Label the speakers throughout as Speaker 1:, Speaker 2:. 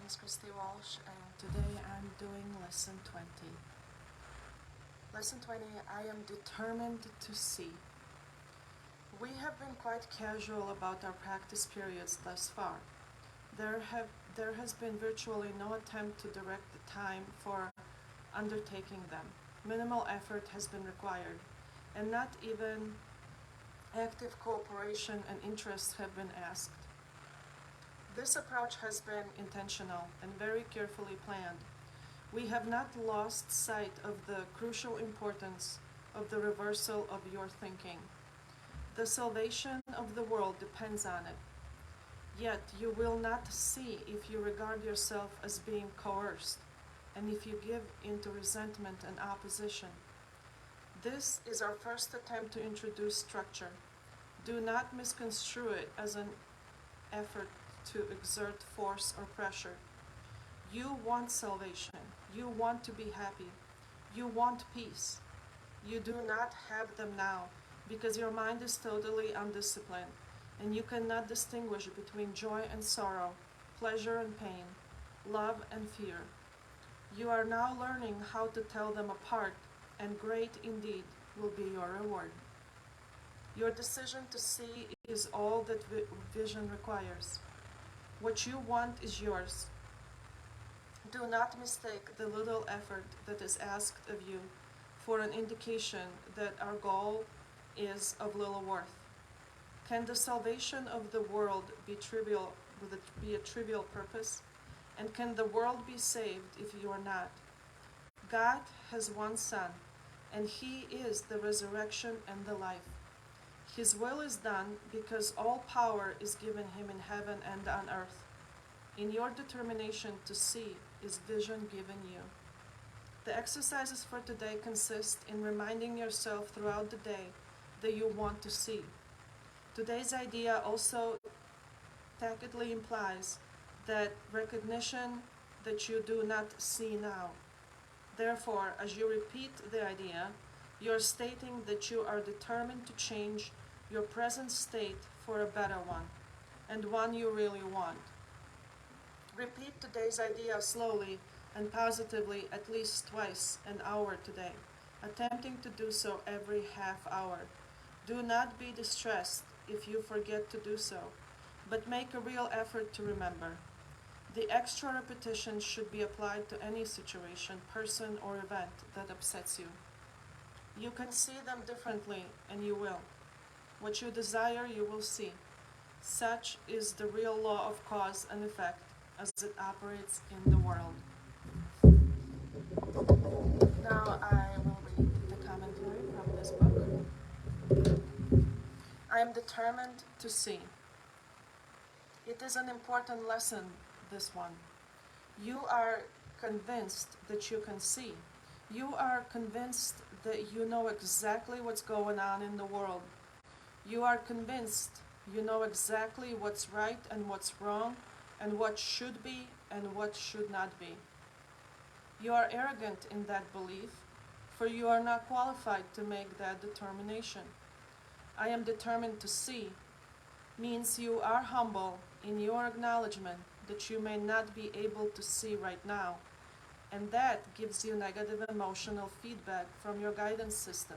Speaker 1: name is Kristy Walsh, and today I'm doing lesson 20. Lesson 20, I am determined to see. We have been quite casual about our practice periods thus far. There has been virtually no attempt to direct the time for undertaking them. Minimal effort has been required, and not even active cooperation and interest have been asked. This approach has been intentional and very carefully planned. We have not lost sight of the crucial importance of the reversal of your thinking. The salvation of the world depends on it. Yet you will not see if you regard yourself as being coerced, and if you give into resentment and opposition. This is our first attempt to introduce structure. Do not misconstrue it as an effort to exert force or pressure. You want salvation. You want to be happy. You want peace. You do not have them now because your mind is totally undisciplined, and you cannot distinguish between joy and sorrow, pleasure and pain, love and fear. You are now learning how to tell them apart, and great indeed will be your reward. Your decision to see is all that vision requires. What you want is yours. Do not mistake the little effort that is asked of you for an indication that our goal is of little worth. Can the salvation of the world be a trivial purpose? And can the world be saved if you are not? God has one Son, and He is the resurrection and the life. His will is done because all power is given Him in heaven and on earth. In your determination to see is vision given you. The exercises for today consist in reminding yourself throughout the day that you want to see. Today's idea also tacitly implies that recognition that you do not see now. Therefore, as you repeat the idea, you are stating that you are determined to change your present state for a better one, and one you really want. Repeat today's idea slowly and positively at least twice an hour today, attempting to do so every half hour. Do not be distressed if you forget to do so, but make a real effort to remember. The extra repetition should be applied to any situation, person, or event that upsets you. You can see them differently, and you will. What you desire, you will see. Such is the real law of cause and effect as it operates in the world. Now I will read the commentary from this book. I am determined to see. It is an important lesson, this one. You are convinced that you can see. You are convinced that you know exactly what's going on in the world. You are convinced you know exactly what's right and what's wrong, and what should be and what should not be. You are arrogant in that belief, for you are not qualified to make that determination. I am determined to see means you are humble in your acknowledgement that you may not be able to see right now, and that gives you negative emotional feedback from your guidance system.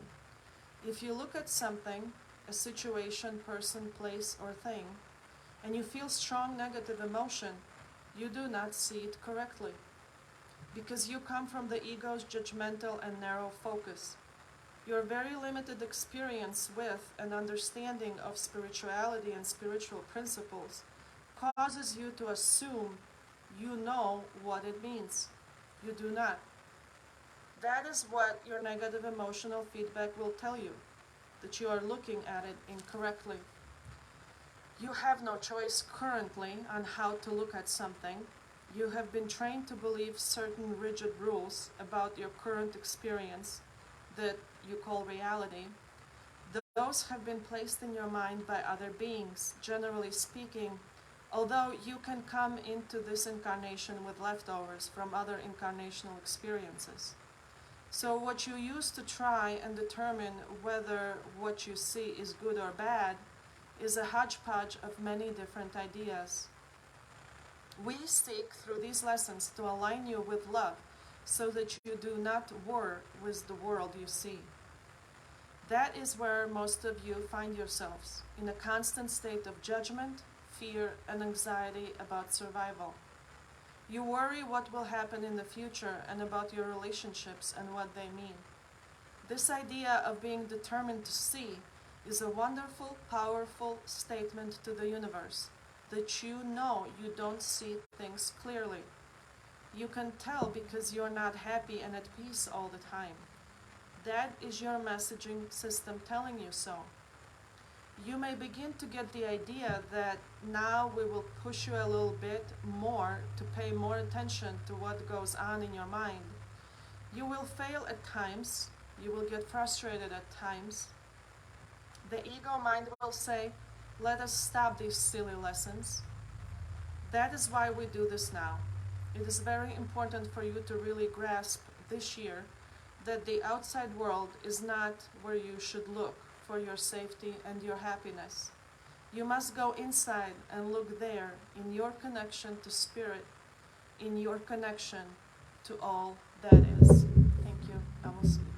Speaker 1: If you look at something, a situation, person, place, or thing, and you feel strong negative emotion, you do not see it correctly, because you come from the ego's judgmental and narrow focus. Your very limited experience with and understanding of spirituality and spiritual principles causes you to assume you know what it means. You do not. That is what your negative emotional feedback will tell you, that you are looking at it incorrectly. You have no choice currently on how to look at something. You have been trained to believe certain rigid rules about your current experience that you call reality. Those have been placed in your mind by other beings, generally speaking, although you can come into this incarnation with leftovers from other incarnational experiences. So what you use to try and determine whether what you see is good or bad is a hodgepodge of many different ideas. We seek through these lessons to align you with love so that you do not war with the world you see. That is where most of you find yourselves, in a constant state of judgment, fear, and anxiety about survival. You worry what will happen in the future and about your relationships and what they mean. This idea of being determined to see is a wonderful, powerful statement to the universe that you know you don't see things clearly. You can tell because you're not happy and at peace all the time. That is your messaging system telling you so. You may begin to get the idea that now we will push you a little bit more to pay more attention to what goes on in your mind. You will fail at times. You will get frustrated at times. The ego mind will say, let us stop these silly lessons. That is why we do this now. It is very important for you to really grasp this year that the outside world is not where you should look for your safety and your happiness. You must go inside and look there in your connection to spirit, in your connection to all that is. Thank you. I will see you.